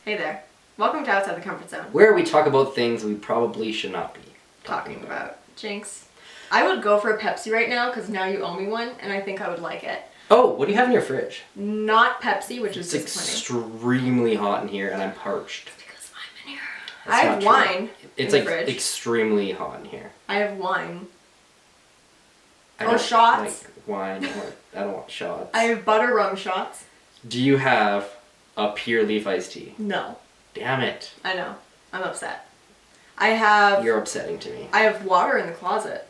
Hey there. Welcome to Outside the Comfort Zone. Where we talk about things we probably should not be talking about. Jinx. I would go for a Pepsi right now because now you owe me one and I think I would like it. Oh, what do you have in your fridge? Not Pepsi, which is It's extremely hot in here and I'm parched. It's because I'm in here. That's I have wine It's in like the fridge. extremely hot in here. I have wine. I Or don't shots. like wine. I don't want shots. I have butter rum shots. Do you have a pure leaf iced tea? No. Damn it. I know. I'm upset. I have... You're upsetting to me. I have water in the closet.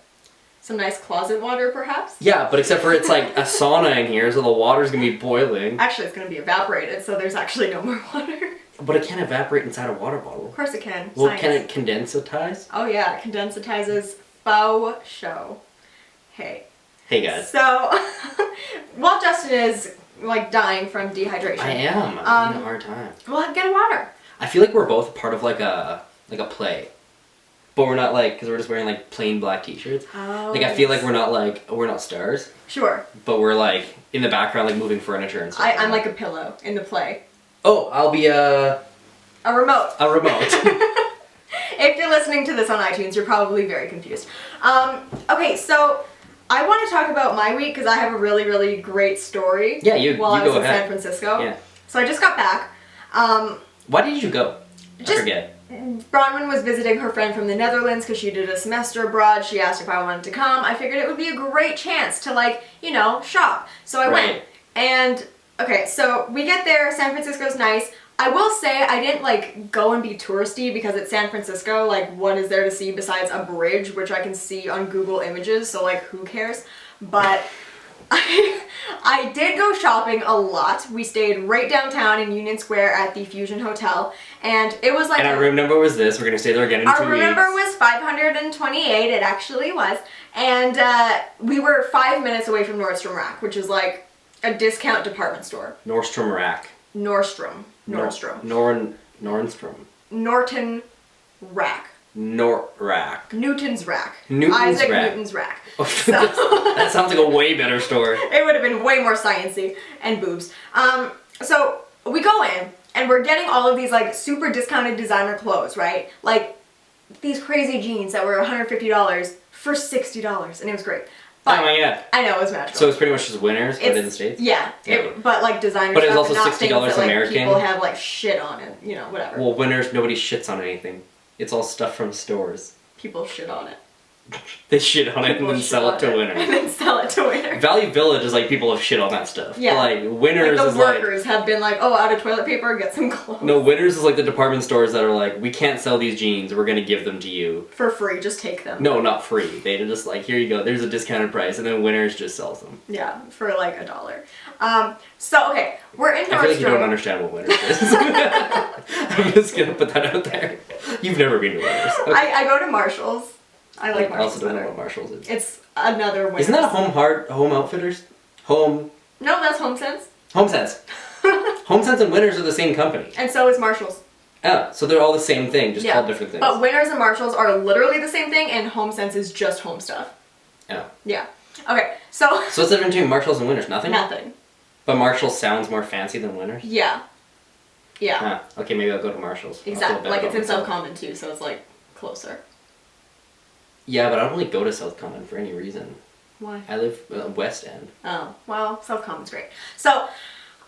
Some nice closet water, perhaps? Yeah, but except for it's like a sauna in here, so the water's gonna be boiling. Actually, it's going to be evaporated, so there's actually no more water. But it can't evaporate inside a water bottle. Of course it can. Well, Science. can it condensitize? Oh yeah, it condensitizes faux show. Hey. Hey guys. So, while Justin is like dying from dehydration. I am. I'm having a hard time. Well, get a water. I feel like we're both part of like a play. But we're not like, because we're just wearing like plain black t-shirts. Oh. Like I feel like we're not stars. Sure. But we're like in the background like moving furniture and stuff. I'm like a pillow in the play. Oh, I'll be a remote. A remote. If you're listening to this on iTunes, you're probably very confused. Okay, so I want to talk about my week because I have a really, really great story. Yeah, you while I was go in ahead. San Francisco. Yeah. So I just got back. Why did you go? I forget. Bronwyn was visiting her friend from the Netherlands because she did a semester abroad. She asked if I wanted to come. I figured it would be a great chance to, like, you know, shop. So I went. And, okay, so we get there. San Francisco's nice. I will say I didn't, like, go and be touristy because it's San Francisco. Like, what is there to see besides a bridge, which I can see on Google Images, so, like, who cares? But I did go shopping a lot. We stayed right downtown in Union Square at the Fusion Hotel, and it was like... And our room number was this. We're going to stay there again in 2 weeks. Our room number was 528. It actually was. And we were 5 minutes away from Nordstrom Rack, which is like a discount department store. Nordstrom Rack. Nordstrom. Nornstrom. Norton Rack. Rack. Newton's Rack. Newton's Isaac Rack. Newton's Rack. So. That sounds like a way better store. It would have been way more sciencey and boobs. So we go in and we're getting all of these like super discounted designer clothes, right? Like these crazy jeans that were $150 for $60, and it was great. But, oh my god. I know, it was magical. So it's pretty much just winners but in the States? Yeah, but like designer but stuff. But it's also and not things $60 that, like, American? people have like shit on it, you know, whatever. Well, winners, nobody shits on anything. It's all stuff from stores. People shit on it. They shit on it and then sell it to winners. And then sell it to winners. Value Village is like people have shit on that stuff. Yeah. Like winners like is the workers have been like, oh, out of toilet paper, get some clothes. No, winners is like the department stores that are like, we can't sell these jeans, we're gonna give them to you. For free, just take them. No, not free. They're just like, here you go, there's a discounted price, and then winners just sells them. Yeah, for like $1. So, okay, we're in Nordstrom. I feel like you don't understand what winners is. I'm just gonna put that out there. You've never been to winners. Okay. I go to Marshall's. I like Marshall's. I also don't better. know what Marshall's is. It's another Winners. Isn't that Home Outfitters? No, that's HomeSense. HomeSense. HomeSense and Winners are the same company. And so is Marshall's. Oh, so they're all the same thing, just called different things. But Winners and Marshalls are literally the same thing, and HomeSense is just home stuff. Oh. Yeah. Okay, so... So what's the difference between Marshalls and Winners? Nothing? Nothing. But Marshalls sounds more fancy than Winners? Yeah. Yeah. Huh. Okay, maybe I'll go to Marshalls. Exactly. Like, it's in South Common, too, so it's, like, closer. Yeah, but I don't really go to South Common for any reason. Why? I live West End. Oh, well, South Common's great. So,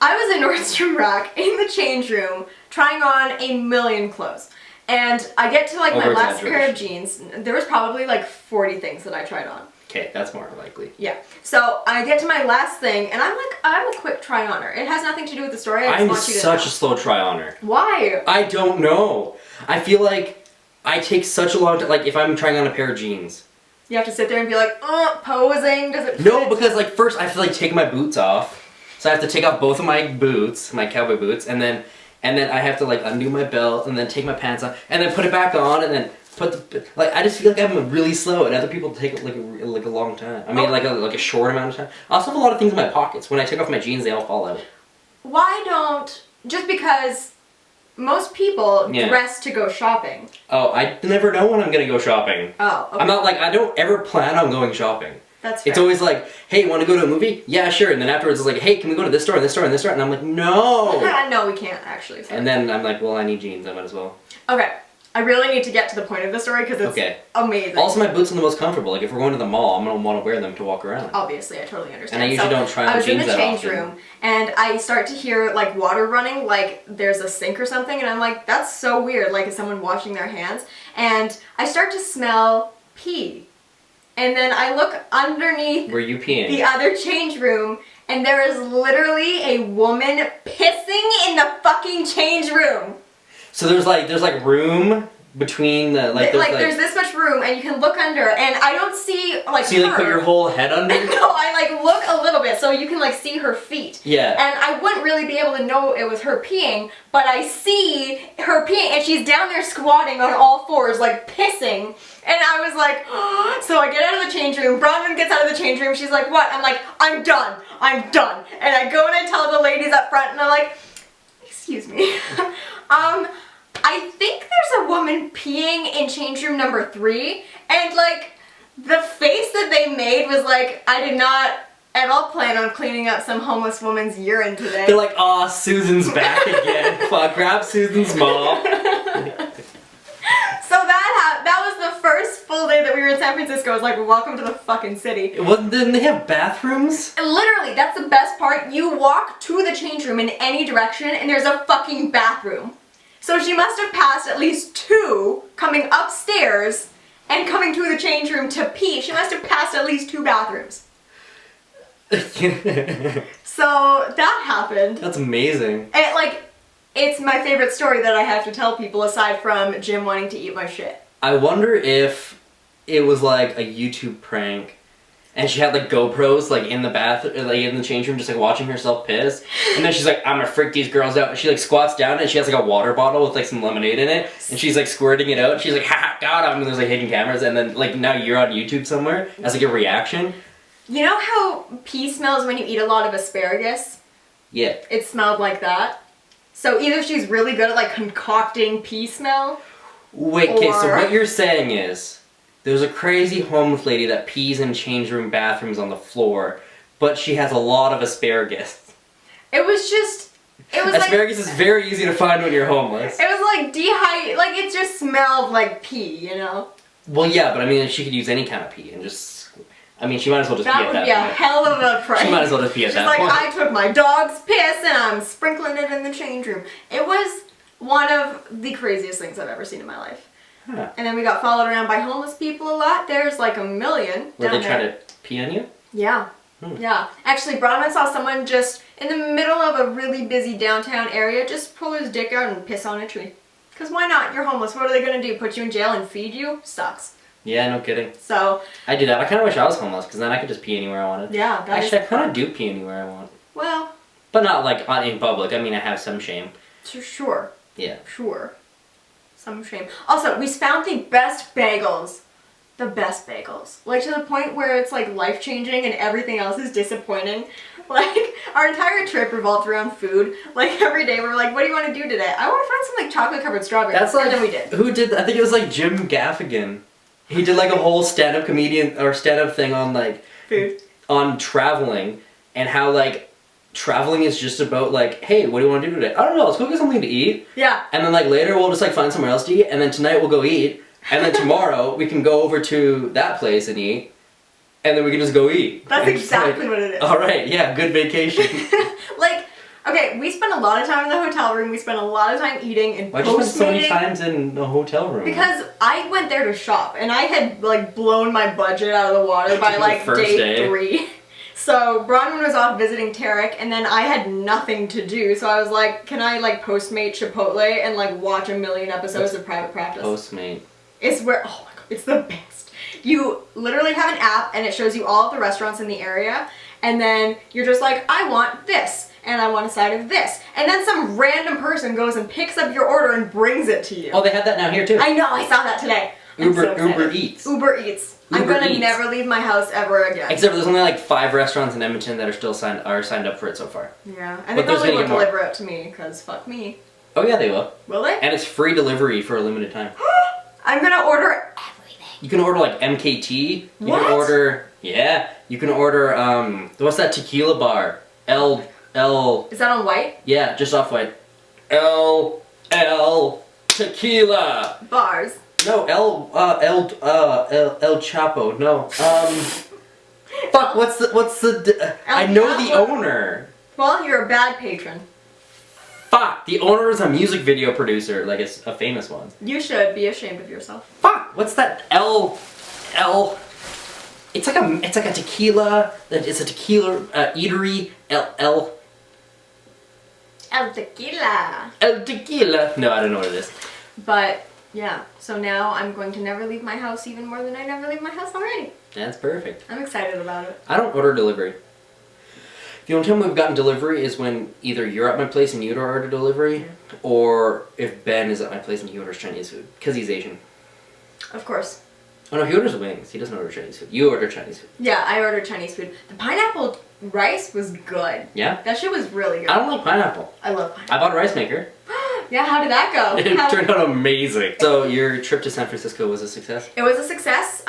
I was in Nordstrom Rack in the change room trying on a million clothes. And I get to like my last pair of jeans. There was probably like 40 things that I tried on. Okay, that's more likely. Yeah. So I get to my last thing and I'm a quick try-oner. It has nothing to do with the story. I just want you to know. I'm such a slow try-oner. Why? I don't know. I feel like I take such a long time. Like if I'm trying on a pair of jeans. You have to sit there and be like, posing. Does it fit? No, because like first I have to like take my boots off. So I have to take off both of my boots, my cowboy boots, and then I have to like undo my belt and then take my pants off and then put it back on and then put the I just feel like I'm really slow and other people take like a long time. I mean like a short amount of time. I also have a lot of things in my pockets. When I take off my jeans, they all fall out. Why don't just because most people dress to go shopping. Oh, I never know when I'm gonna go shopping. Oh, okay. I'm not like I don't ever plan on going shopping. That's fair. It's always like, hey, want to go to a movie? Yeah, sure. And then afterwards it's like, hey, can we go to this store and this store and this store? And I'm like, no. No, we can't actually. Sorry. And then I'm like, well, I need jeans. I might as well. Okay. I really need to get to the point of the story because it's amazing. Also, my boots are the most comfortable. Like, if we're going to the mall, I'm going to want to wear them to walk around. Obviously, I totally understand. And I usually don't try on jeans that often. I was in the change room, and I start to hear, like, water running, like there's a sink or something, and I'm like, that's so weird, like, is someone washing their hands? And I start to smell pee. And then I look underneath Were you peeing? The other change room, and there is literally a woman pissing in the fucking change room. So there's like room between the there's this much room and you can look under and I don't see like So you like put your whole head under? No, I like look a little bit so you can like see her feet. Yeah. And I wouldn't really be able to know it was her peeing, but I see her peeing and she's down there squatting on all fours like pissing. And I was like, oh. So I get out of the change room, Bronwyn gets out of the change room, she's like, what? I'm like, I'm done. And I go and I tell the ladies up front and I'm like, excuse me. I think there's a woman peeing in change room number 3, and like the face that they made was like, I did not at all plan on cleaning up some homeless woman's urine today. They're like, aw, Susan's back again. Fuck, grab Susan's mom. So that was the first full day that we were in San Francisco. I was like, welcome to the fucking city. Didn't they have bathrooms? Literally, that's the best part. You walk to the change room in any direction and there's a fucking bathroom. So she must have passed at least 2 coming upstairs and coming to the change room to pee. She must have passed at least 2 bathrooms. So that happened. That's amazing. And it's my favorite story that I have to tell people aside from Jim wanting to eat my shit. I wonder if it was like a YouTube prank and she had like GoPros like in the like in the change room just like watching herself piss. And then she's like, I'm gonna freak these girls out. And she like squats down and she has like a water bottle with like some lemonade in it. And she's like squirting it out. And she's like, ha, got him. And there's like hidden cameras. And then like now you're on YouTube somewhere as like a reaction. You know how pee smells when you eat a lot of asparagus? Yeah. It smelled like that. So either she's really good at like concocting pee smell. Wait, okay, so what you're saying is there's a crazy homeless lady that pees in change room bathrooms on the floor, but she has a lot of asparagus. It was asparagus is very easy to find when you're homeless. It was like like it just smelled like pee, you know? Well, yeah, but I mean, she could use any kind of pee and just, I mean, she might as well just pee at that point. That would be a hell of a prank. She might as well just pee at that point. She's like, I took my dog's piss and I'm sprinkling it in the change room. It was one of the craziest things I've ever seen in my life. Huh. And then we got followed around by homeless people a lot. There's like a million. Were they trying to pee on you? Yeah. Yeah. Actually, Bronwyn saw someone just in the middle of a really busy downtown area just pull his dick out and piss on a tree. Because why not? You're homeless. What are they going to do? Put you in jail and feed you? Sucks. Yeah, no kidding. So. I do that. I kind of wish I was homeless because then I could just pee anywhere I wanted. Yeah. Actually, I kind of do pee anywhere I want. Well. But not like in public. I mean, I have some shame. Sure. Yeah. Sure. Some shame. Also, we found the best bagels. The best bagels. Like to the point where it's like life-changing and everything else is disappointing. Like, our entire trip revolved around food. Like, every day we're like, what do you want to do today? I want to find some like chocolate-covered strawberries. That's like, and then we did. Who did, I think it was like Jim Gaffigan. He did like a whole stand-up comedian, or stand-up thing on like... Food. On traveling, and how like... Traveling is just about like, hey, what do you want to do today? I don't know, let's go get something to eat. Yeah. And then like later we'll just like find somewhere else to eat, and then tonight we'll go eat, and then tomorrow we can go over to that place and eat, and then we can just go eat. That's exactly what it is. Alright, yeah, good vacation. Like, okay, we spent a lot of time in the hotel room, we spent a lot of time eating and Why'd you spend so many times in the hotel room? Because I went there to shop, and I had like blown my budget out of the water by like day 3. So Bronwyn was off visiting Tarek, and then I had nothing to do, so I was like, can I like Postmate Chipotle and like watch a million episodes of Private Practice? Postmate. It's where, oh my god, it's the best. You literally have an app and it shows you all of the restaurants in the area, and then you're just like, I want this, and I want a side of this. And then some random person goes and picks up your order and brings it to you. Oh, they had that now here too. I know, I saw that today. Uber Eats. Uber Eats. I'm gonna never leave my house ever again. Except for there's only like 5 restaurants in Edmonton that are still signed up for it so far. Yeah, and they probably won't deliver it to me, because fuck me. Oh yeah, they will. Will they? And it's free delivery for a limited time. I'm gonna order everything. You can order like MKT. You What? can order, Yeah, you can order, what's that tequila bar? L. Is that on white? Yeah, just off white. L tequila. Bars. No, El Chapo. No. Fuck. What's the? I know the owner. Well, you're a bad patron. Fuck. The owner is a music video producer, like it's a famous one. You should be ashamed of yourself. Fuck. What's that? L. It's like a tequila. It's a tequila eatery. El Tequila. No, I don't know what it is. But yeah, so now I'm going to never leave my house even more than I never leave my house already. That's perfect. I'm excited about it. I don't order delivery. The only time we've gotten delivery is when either you're at my place and you order delivery, or if Ben is at my place and he orders Chinese food, because he's Asian. Of course. Oh no, he orders wings. He doesn't order Chinese food. You order Chinese food. Yeah, I ordered Chinese food. The pineapple rice was good. Yeah? That shit was really good. I don't like pineapple. I love pineapple. I bought a rice maker. Yeah, how did that go? It turned out amazing. So your trip to San Francisco was a success? It was a success.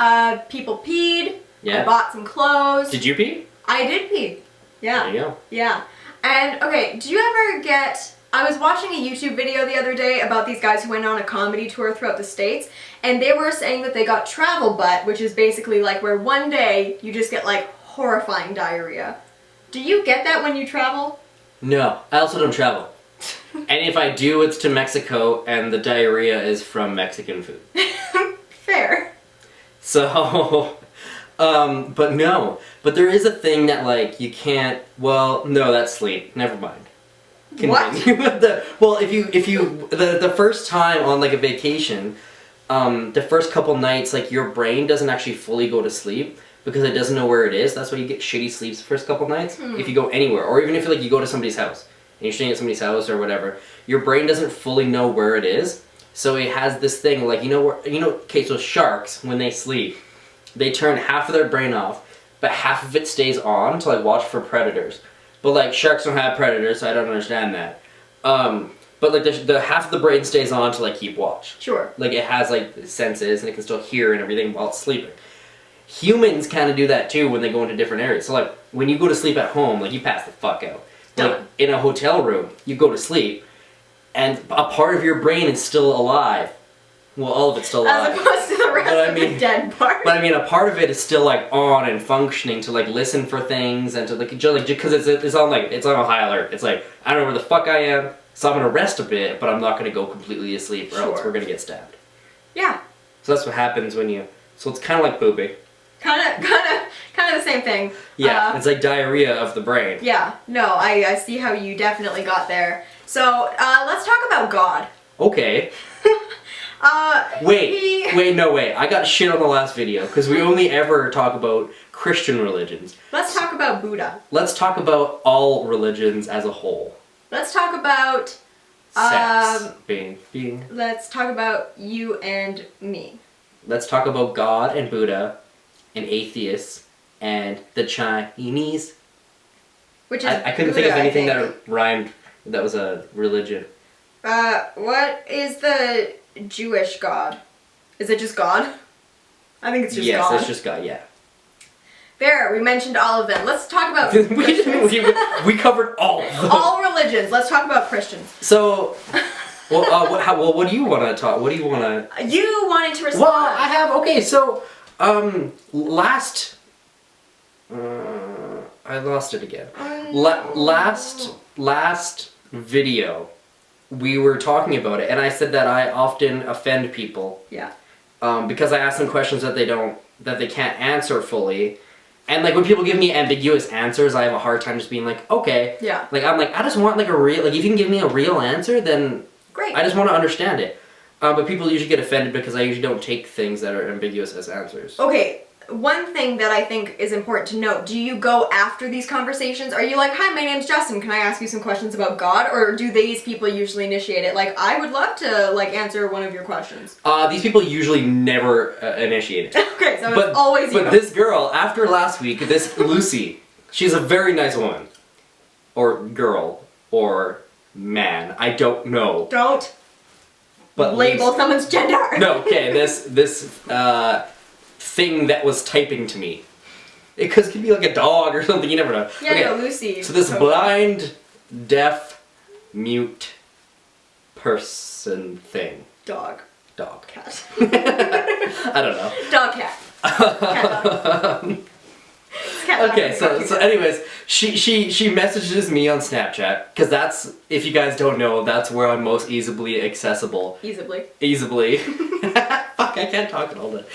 People peed. Yeah. I bought some clothes. Did you pee? I did pee. Yeah. There you go. Yeah. And, okay, do you ever get... I was watching a YouTube video the other day about these guys who went on a comedy tour throughout the States, and they were saying that they got travel butt, which is basically like where one day you just get like horrifying diarrhea. Do you get that when you travel? No, I also don't travel. And if I do, it's to Mexico, and the diarrhea is from Mexican food. Fair. So, but no. But there is a thing that, like, you can't, well, no, that's sleep. Never mind. Continue. What? The first time on, like, a vacation, the first couple nights, like, your brain doesn't actually fully go to sleep because it doesn't know where it is. That's why you get shitty sleeps the first couple nights. If you go anywhere, or even if, like, you go to somebody's house, and you're staying at somebody's house or whatever, your brain doesn't fully know where it is. So it has this thing, like, okay, so sharks, when they sleep, they turn half of their brain off, but half of it stays on to, like, watch for predators. But, like, sharks don't have predators, so I don't understand that. But, like, the half of the brain stays on to, like, keep watch. Sure. Like, it has, like, senses, and it can still hear and everything while it's sleeping. Humans kind of do that, too, when they go into different areas. So, like, when you go to sleep at home, like, you pass the fuck out. Like, in a hotel room, you go to sleep, and a part of your brain is still alive. Well, all of it's still alive. As opposed to the rest of the dead part. But I mean, a part of it is still, like, on and functioning to, like, listen for things and to, like, because it's on a high alert. It's like, I don't know where the fuck I am, so I'm gonna rest a bit, but I'm not gonna go completely asleep, or else we're gonna get stabbed. Yeah. So that's what happens when you. So it's kind of like pooping. Kind of the same thing. Yeah, it's like diarrhea of the brain. Yeah. No, I see how you definitely got there. So let's talk about God. Okay. Wait. I got shit on the last video because we only ever talk about Christian religions. Let's talk about Buddha. Let's talk about all religions as a whole. Let's talk about sex. Being. Let's talk about you and me. Let's talk about God and Buddha and atheists and the Chinese. Which is I couldn't think of anything that rhymed that was a religion. What is the Jewish God? Is it just God? I think it's just God. Yes, it's just God, yeah. There, we mentioned all of them. Let's talk about we covered all of them. All religions. Let's talk about Christians. So, what do you want to talk? What do you want to? You wanted to respond. Well, I have. Okay, so last. I lost it again. Last video, we were talking about it, and I said that I often offend people. Yeah. Because I ask them questions that they can't answer fully. And, like, when people give me ambiguous answers, I have a hard time just being like, okay. Yeah. Like, I'm like, I just want, like, a real... Like, if you can give me a real answer, then... Great. I just want to understand it. But people usually get offended because I usually don't take things that are ambiguous as answers. Okay, one thing that I think is important to note, do you go after these conversations? Are you like, hi, my name's Justin, can I ask you some questions about God? Or do these people usually initiate it? Like, I would love to, like, answer one of your questions. These people usually never initiate it. Okay, so it's always you. But this girl, after last week, this Lucy, she's a very nice woman. Or girl. Or man. I don't know. Don't but label someone's gender. No, okay, this thing that was typing to me. It could be like a dog or something. You never know. Yeah, okay. no, Lucy. So this blind, deaf, mute person thing. Dog. Cat. I don't know. Dog, cat. Cat, dog. Cat, Okay, dog, so anyways, she messages me on Snapchat, because that's, if you guys don't know, that's where I'm most easily accessible. Easily. Fuck, I can't talk at all day.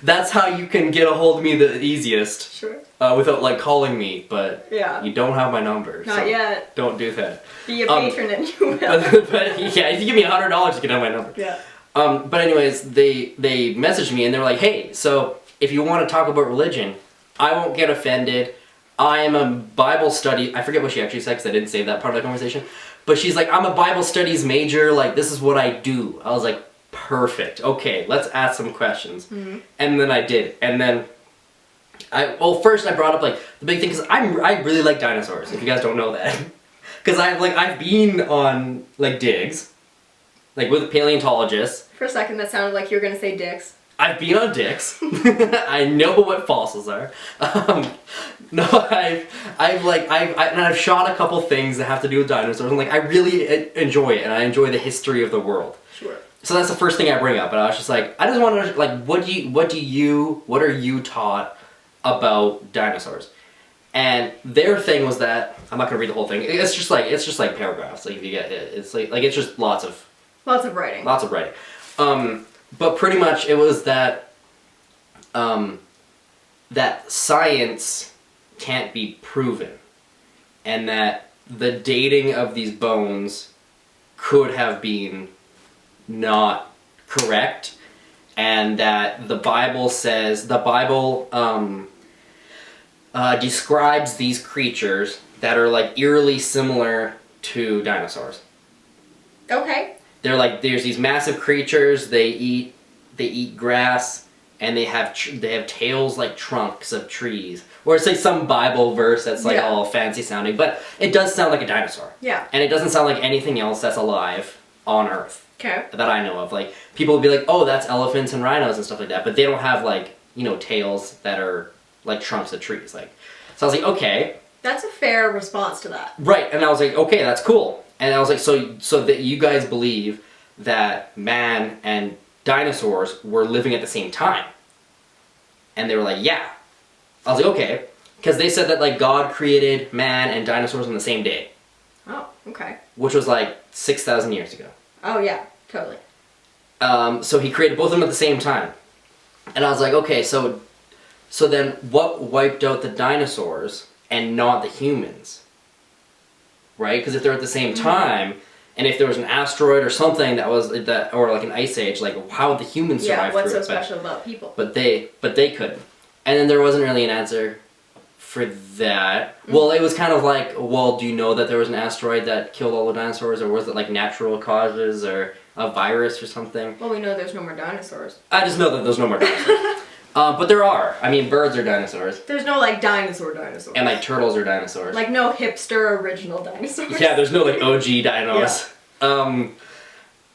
That's how you can get a hold of me the easiest. Sure. Without like calling me, but yeah. you don't have my number. Not yet. Don't do that. Be a patron and you will. but yeah, if you give me $100, you can have my number. Yeah. But anyways, they messaged me and they're like, hey, so if you want to talk about religion, I won't get offended. I am a Bible study. I forget what she actually said because I didn't save that part of the conversation. But she's like, I'm a Bible studies major. Like, this is what I do. I was like, perfect. Okay, let's ask some questions. Mm-hmm. And then I did. And then first I brought up like the big thing because I really like dinosaurs. If you guys don't know that, because I've been on like digs, like with paleontologists. For a second, that sounded like you were gonna say dicks. I've been on dicks. I know what fossils are. No, I've shot a couple things that have to do with dinosaurs, and like I really enjoy it, and I enjoy the history of the world. Sure. So that's the first thing I bring up, and I was just like, I just want to like, what are you taught about dinosaurs? And their thing was that I'm not gonna read the whole thing. It's just like paragraphs. Like if you get it, it's like it's just lots of writing. Lots of writing. But pretty much it was that that science can't be proven, and that the dating of these bones could have been not correct, and that the Bible describes these creatures that are like eerily similar to dinosaurs. Okay. They're like, there's these massive creatures. They eat grass, and they have tails like trunks of trees. Or it's like some Bible verse that's like all fancy sounding, but it does sound like a dinosaur. Yeah. And it doesn't sound like anything else that's alive on Earth. Okay. That I know of. Like people would be like, oh, that's elephants and rhinos and stuff like that, but they don't have like, you know, tails that are like trunks of trees. Like, so I was like, okay. That's a fair response to that. Right, and I was like, okay, that's cool. And I was like, so that you guys believe that man and dinosaurs were living at the same time? And they were like, yeah. I was like, okay, because they said that like God created man and dinosaurs on the same day. Oh, okay. Which was like 6,000 years ago. Oh yeah, totally. So he created both of them at the same time. And I was like, okay, so then what wiped out the dinosaurs and not the humans? Right? Because if they're at the same time, and if there was an asteroid or something that was that, or like an ice age, like how would the humans survive? Yeah, what's through so it? special about people? But they couldn't. And then there wasn't really an answer for that. Well, it was kind of like, well, do you know that there was an asteroid that killed all the dinosaurs, or was it like natural causes or a virus or something? Well, we know there's no more dinosaurs. I just know that there's no more dinosaurs. But there are. I mean, birds are dinosaurs. There's no like dinosaurs. And like turtles are dinosaurs. Like no hipster original dinosaurs. Yeah, there's no like OG dinos. Yeah.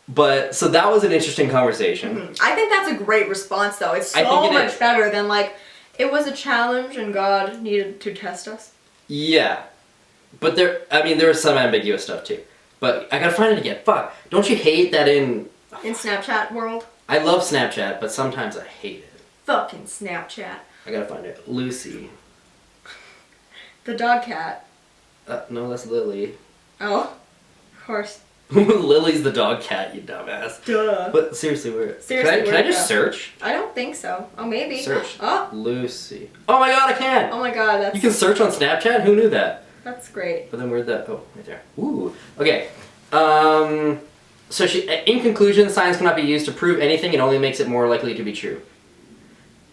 But so that was an interesting conversation. Mm-hmm. I think that's a great response, though. It's so much better than like, it was a challenge and God needed to test us. Yeah, but there was some ambiguous stuff too. But I gotta find it again. Fuck, don't you hate that in Snapchat world? I love Snapchat, but sometimes I hate it. Fucking Snapchat. I gotta find it. Lucy. The dog cat. No, that's Lily. Oh, of course. Lily's the dog cat, you dumbass. Duh. But seriously, can I just search? I don't think so. Oh, maybe. Search. Oh. Lucy. Oh my god, I can! Oh my god, that's... You can search on Snapchat? Who knew that? That's great. But then where'd that... Oh, right there. Ooh. Okay. So in conclusion, science cannot be used to prove anything. It only makes it more likely to be true.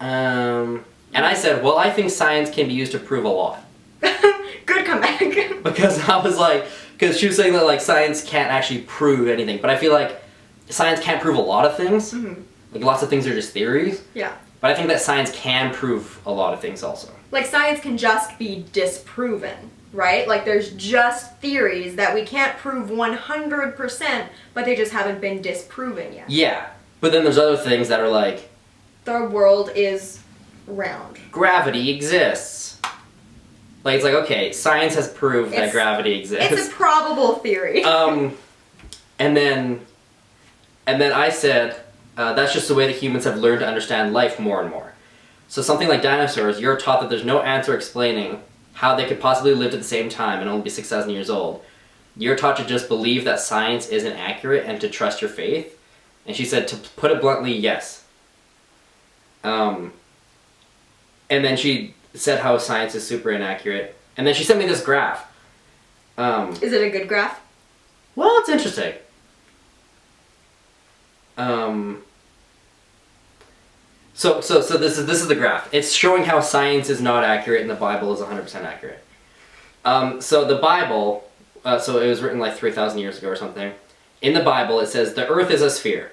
And I said, well, I think science can be used to prove a lot. Good comeback. Because I was like... Because she was saying that like science can't actually prove anything, but I feel like science can't prove a lot of things. Mm-hmm. Like lots of things are just theories. Yeah. But I think that science can prove a lot of things also. Like science can just be disproven, right? Like there's just theories that we can't prove 100%, but they just haven't been disproven yet. Yeah. But then there's other things that are like... The world is round. Gravity exists. Like, it's like, okay, science has proved that gravity exists. It's a probable theory. And then I said, that's just the way that humans have learned to understand life more and more. So something like dinosaurs, you're taught that there's no answer explaining how they could possibly live at the same time and only be 6,000 years old. You're taught to just believe that science isn't accurate and to trust your faith. And she said, to put it bluntly, yes. And then she said how science is super inaccurate. And then she sent me this graph. Is it a good graph? Well, it's interesting. So this is the graph. It's showing how science is not accurate and the Bible is 100% accurate. So the Bible, so it was written like 3,000 years ago or something. In the Bible, it says the Earth is a sphere.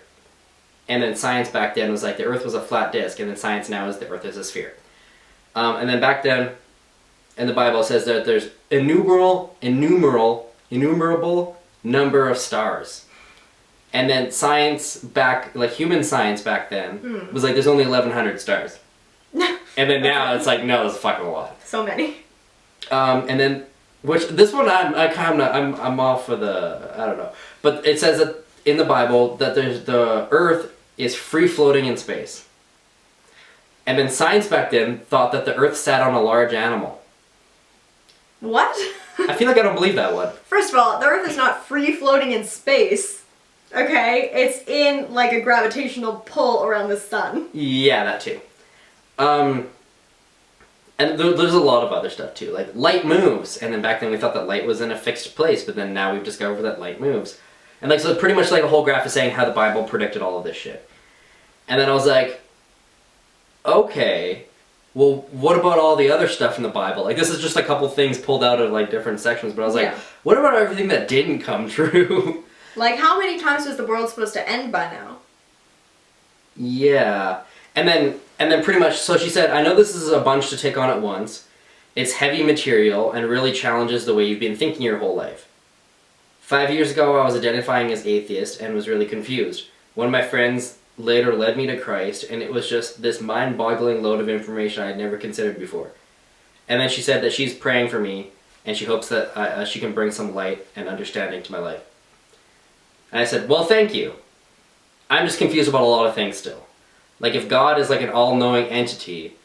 And then science back then was like the Earth was a flat disk, and then science now is the Earth is a sphere. And then back then, in the Bible, it says that there's innumerable number of stars. And then science back, like human science back then, was like there's only 1,100 stars. And then now it's like, no, there's fucking a lot. So many. And then, which this one I'm off for the, I don't know. But it says that in the Bible that the Earth is free floating in space. And then science back then thought that the Earth sat on a large animal. What? I feel like I don't believe that one. First of all, the Earth is not free floating in space. Okay? It's in like a gravitational pull around the sun. Yeah, that too. And there's a lot of other stuff too. Like light moves. And then back then we thought that light was in a fixed place, but then now we've discovered that light moves. And like, so pretty much like a whole graph is saying how the Bible predicted all of this shit. And then I was like, okay, well, what about all the other stuff in the Bible? Like, this is just a couple things pulled out of like different sections, but I was like, what about everything that didn't come true? Like, how many times was the world supposed to end by now? Yeah. And then pretty much, so she said, I know this is a bunch to take on at once. It's heavy material and really challenges the way you've been thinking your whole life. 5 years ago, I was identifying as atheist and was really confused. One of my friends later led me to Christ, and it was just this mind-boggling load of information I had never considered before. And then she said that she's praying for me, and she hopes that she can bring some light and understanding to my life. And I said, well, thank you. I'm just confused about a lot of things still. Like, if God is like an all-knowing entity,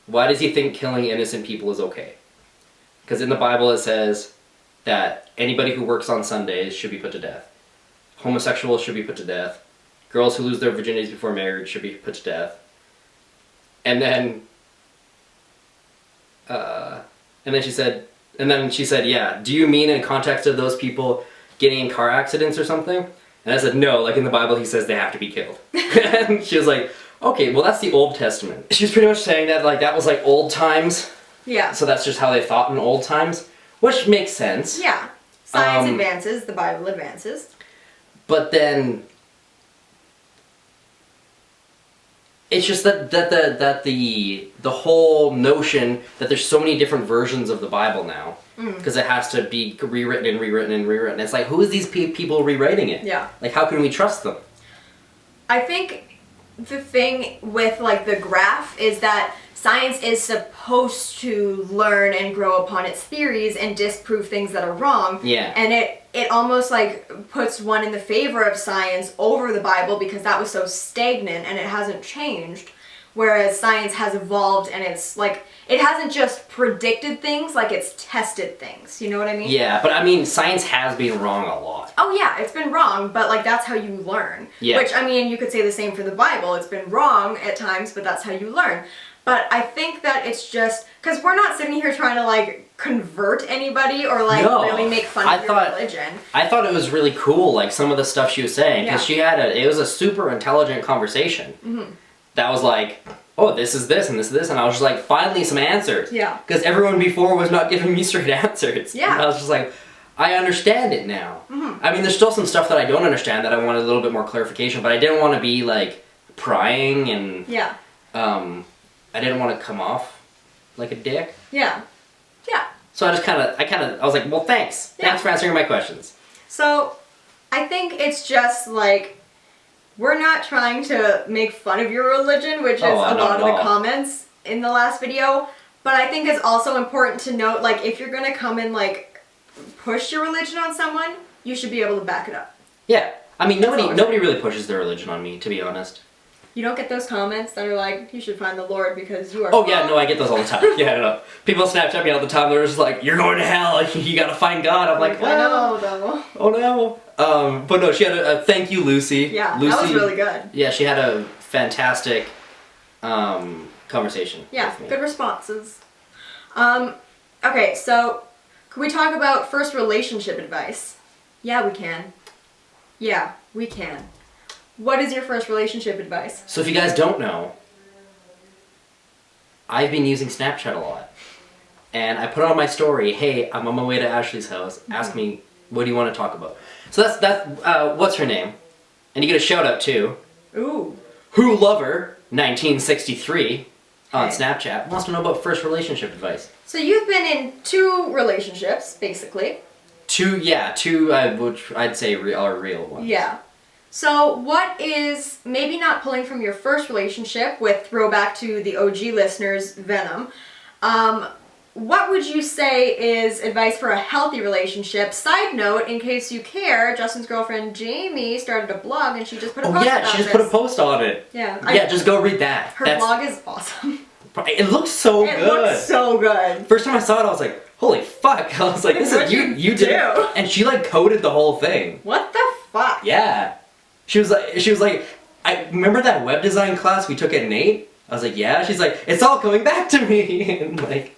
why does he think killing innocent people is okay? Because in the Bible it says that anybody who works on Sundays should be put to death. Homosexuals should be put to death. Girls who lose their virginities before marriage should be put to death. And then she said, yeah, do you mean in context of those people getting in car accidents or something? And I said, no, like in the Bible he says they have to be killed. And she was like, okay, well that's the Old Testament. She was pretty much saying that like that was like old times. Yeah. So that's just how they thought in old times, which makes sense. Yeah. Science advances, the Bible advances. But then it's just that the whole notion that there's so many different versions of the Bible now, because it has to be rewritten and rewritten and rewritten. It's like, who is these people rewriting it? Yeah. Like, how can we trust them? I think the thing with like the graph is that science is supposed to learn and grow upon its theories and disprove things that are wrong. Yeah. And it almost like puts one in the favor of science over the Bible because that was so stagnant and it hasn't changed. Whereas science has evolved and it's like, it hasn't just predicted things, like it's tested things. You know what I mean? Yeah, but I mean, science has been wrong a lot. Oh yeah, it's been wrong, but like that's how you learn. Yeah. Which, I mean, you could say the same for the Bible. It's been wrong at times, but that's how you learn. But I think that it's just, because we're not sitting here trying to like convert anybody or like really make fun of your religion. I thought it was really cool, like some of the stuff she was saying, because she had it was a super intelligent conversation. Mm-hmm. That was like, oh, this is this and this is this, and I was just like, finally some answers. Yeah. Because everyone before was not giving me straight answers. Yeah. And I was just like, I understand it now. Mm-hmm. I mean, there's still some stuff that I don't understand that I wanted a little bit more clarification, but I didn't want to be like prying and I didn't want to come off like a dick. Yeah. Yeah. So I was like, well, thanks. Yeah. Thanks for answering my questions. So I think it's just like, we're not trying to make fun of your religion, which is a lot of the comments. in the last video, but I think it's also important to note, like, if you're gonna come and like push your religion on someone, you should be able to back it up. Yeah. I mean, nobody really pushes their religion on me, to be honest. You don't get those comments that are like, you should find the Lord because you are. Oh yeah, no, I get those all the time. Yeah, I know. People Snapchat me all the time. They're just like, "You're going to hell. You gotta find God." I'm like, I know, though. Oh no. But no, she had a thank you, Lucy. Yeah, Lucy, that was really good. Yeah, she had a fantastic conversation. Yeah, good responses. Okay, so can we talk about first relationship advice? Yeah, we can. Yeah, we can. What is your first relationship advice? So if you guys don't know, I've been using Snapchat a lot. And I put on my story, hey, I'm on my way to Ashley's house. Ask me, what do you want to talk about? So that's what's her name? And you get a shout out too. Ooh. Who Lover 1963 on Okay. Snapchat wants to know about first relationship advice. So you've been in 2 relationships, basically. Two, which I'd say are real ones. Yeah. So what is, maybe not pulling from your first relationship with throwback to the OG listeners, Venom, what would you say is advice for a healthy relationship? Side note, in case you care, Justin's girlfriend Jamie started a blog and she just put a post Oh yeah, about she just this. put a post on it. Yeah. Yeah, just go read that. Her blog is awesome. It looks so It good. looks so good. First time I saw it, I was like, holy fuck. I was like, this What'd is, you you did do? it. And she like coded the whole thing. What the fuck? Yeah. She was like, I remember that web design class we took at Nate? I was like, yeah. She's like, it's all coming back to me. And like,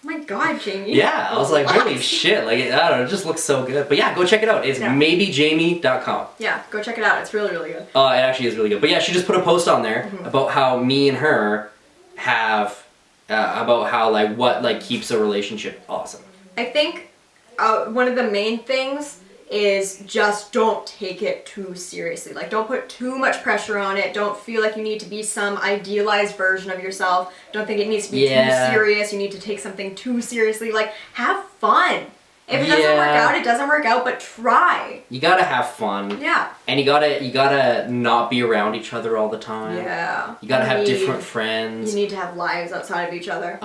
Oh my god, Jamie. yeah. I was like, What? holy shit. Like, I don't know, it just looks so good. But yeah, go check it out. It's Yeah. maybejamie.com. Yeah, go check it out. It's really, really good. It actually is really good. But yeah, she just put a post on there about how me and her have, about how like what like keeps a relationship awesome. I think one of the main things is just don't take it too seriously. Like, don't put too much pressure on it. Don't feel like you need to be some idealized version of yourself. Don't think it needs to be too serious. You need to take something too seriously. Like, have fun. If it doesn't work out, it doesn't work out, but try. You gotta have fun. Yeah. And you gotta not be around each other all the time. Yeah. You gotta have different friends. You need to have lives outside of each other.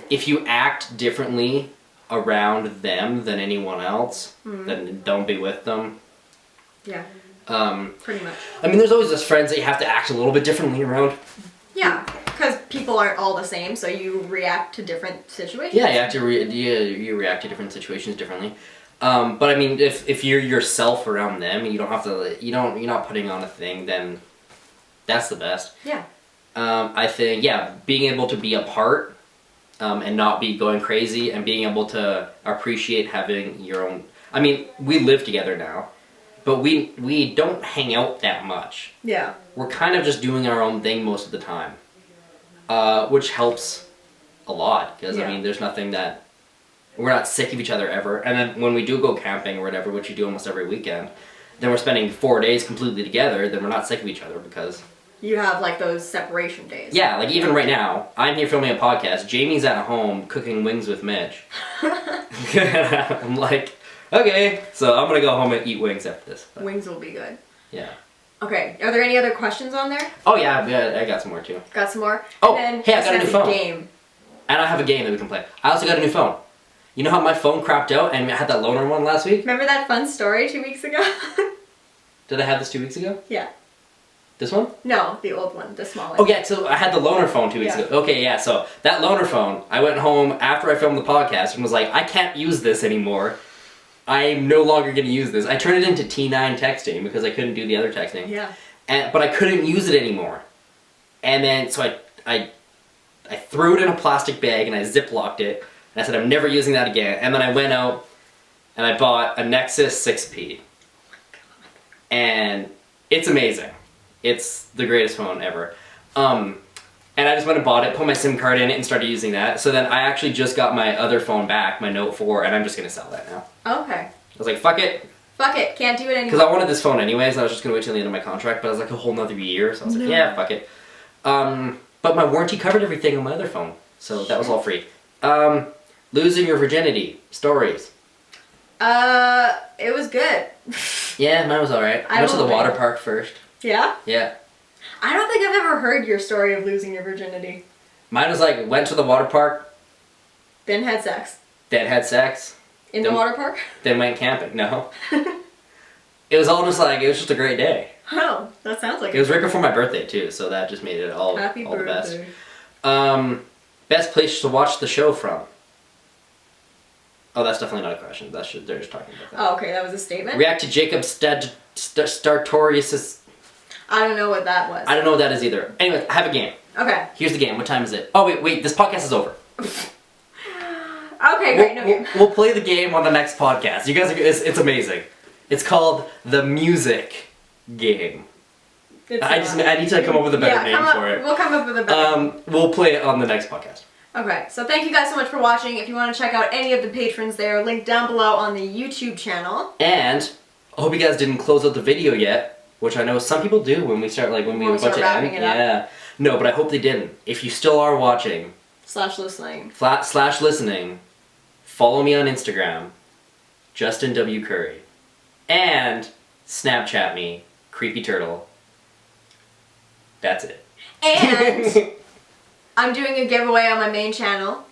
If you act differently around them than anyone else, then don't be with them. Yeah. Pretty much. I mean, there's always those friends that you have to act a little bit differently around. Yeah, because people aren't all the same, so you react to different situations. Yeah, you have to you react to different situations differently. But I mean, if you're yourself around them, and you don't have to, you're not putting on a thing, then that's the best. Yeah. I think, yeah, being able to be apart and not be going crazy, and being able to appreciate having your own. I mean, we live together now, but we don't hang out that much. Yeah. We're kind of just doing our own thing most of the time, which helps a lot, because I mean, there's nothing that we're not sick of each other ever. And then when we do go camping or whatever, which you do almost every weekend, then we're spending 4 days completely together. Then we're not sick of each other because you have like those separation days. Yeah, like even right now, I'm here filming a podcast. Jamie's at home cooking wings with Mitch. I'm like, okay, so I'm gonna go home and eat wings after this. But Wings will be good. yeah. Okay, are there any other questions on there? Oh yeah, I got some more too. Got some more? Oh, and then hey, I got a new phone. Game. And I have a game that we can play. I also got a new phone. You know how my phone crapped out and I had that loaner one last week? Remember that fun story 2 weeks ago? Did I have this 2 weeks ago? Yeah. This one? No, the old one, the small one. Oh yeah, so I had the loaner phone 2 weeks ago. Okay, yeah, so that loaner phone, I went home after I filmed the podcast and was like, I can't use this anymore. I'm no longer going to use this. I turned it into T9 texting because I couldn't do the other texting. Yeah. But I couldn't use it anymore. And then, so I threw it in a plastic bag and I ziplocked it. And I said, I'm never using that again. And then I went out and I bought a Nexus 6P. And it's amazing. It's the greatest phone ever. And I just went and bought it, put my SIM card in it, and started using that. So then I actually just got my other phone back, my Note 4, and I'm just going to sell that now. Okay. I was like, fuck it. Fuck it, can't do it anymore. Because I wanted this phone anyways, I was just going to wait till the end of my contract, but I was like a whole nother year, so I was like, yeah, fuck it. But my warranty covered everything on my other phone, so that was all free. Losing your virginity. Stories. It was good. Yeah, mine was alright. I went to the water park first. Yeah? Yeah. I don't think I've ever heard your story of losing your virginity. Mine was like, went to the water park, Then had sex. then had sex, In the water park? then went camping. No. It was all just like, it was just a great day. Oh, that sounds like It was right before my birthday too, so that just made it all the best. Best place to watch the show from? Oh, that's definitely not a question. They're just talking about that. Oh, okay, that was a statement? React to Jacob Startorius'... I don't know what that was. I don't know what that is either. Anyway, I have a game. Okay. Here's the game. What time is it? Oh, wait, this podcast is over. Okay, great, no game. We'll play the game on the next podcast. You guys are... It's amazing. It's called the music game. I need to come up with a better name for it. We'll come up with a better We'll play it on the next podcast. Okay, so thank you guys so much for watching. If you want to check out any of the patrons, they're linked down below on the YouTube channel. And I hope you guys didn't close out the video yet, which I know some people do when we start, like, when we have a bunch of wrapping it up. Yeah. No, but I hope they didn't. If you still are watching... / listening. / listening, follow me on Instagram, Justin W. Curry. And Snapchat me, Creepy Turtle. That's it. And I'm doing a giveaway on my main channel.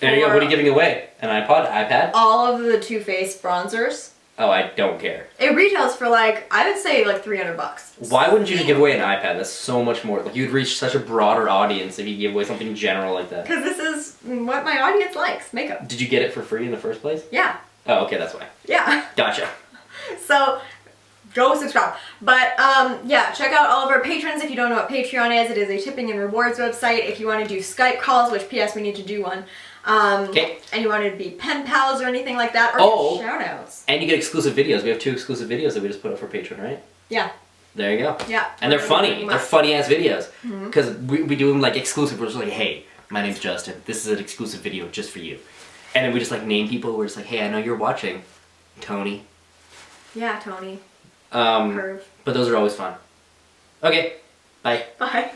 There you go. What are you giving away? An iPad? All of the Too Faced bronzers. Oh, I don't care. It retails for like, I would say like $300. Why wouldn't you just give away an iPad? That's so much more. Like, you'd reach such a broader audience if you give away something general like that. Because this is what my audience likes, makeup. Did you get it for free in the first place? Yeah. Oh, okay, that's why. Yeah. Gotcha. So, go subscribe. But, yeah, check out all of our patrons if you don't know what Patreon is. It is a tipping and rewards website. If you want to do Skype calls, which P.S. we need to do one. Okay. And you want to be pen pals or anything like that, or shout outs. And you get exclusive videos. We have 2 exclusive videos that we just put up for Patreon, right? Yeah. There you go. Yeah. And they're funny. They're funny ass videos. Mm-hmm. Because we do them like exclusive. We're just like, hey, my name's Justin. This is an exclusive video just for you. And then we just like name people. We're just like, hey, I know you're watching. Tony. Yeah, Tony. But those are always fun. Okay. Bye. Bye.